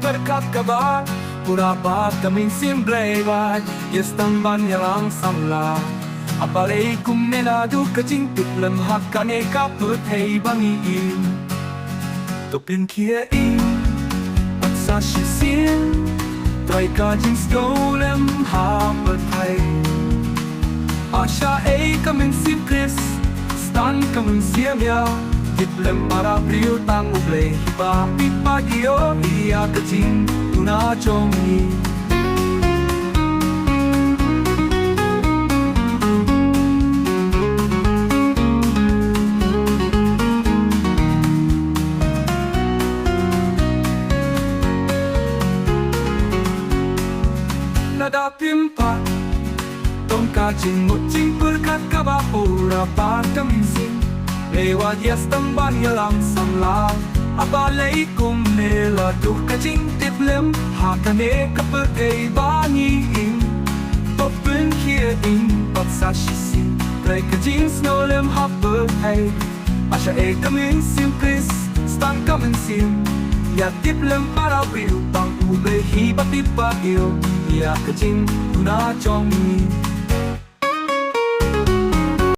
berkat kabar Pura-pura kami simbrewat Yestan banyalang samla Apalaikum nenadu kecing Tuplem hakane kaput hei bangiin Tupin kiain At sa shisin Try kajing stolem hapet hai Asya kamin simplis Stan kamin siamya Diplem para priu tang uble Hipa pipa gio Iya kecing tuna congi Nada pimpa Tong kacing mucing berkat kabapura Pada minsing Lewat yastam banyalang samla Apalaikum nela duh kacing tiplem Hakane kapagay bangiing Topin kiaing Paksa shisin Try kacing snolem hapagay Asya kamin simplis Stan kamin sim Ya tiplem para biu Tang ube hibat ipagil Ya kacing tuna congi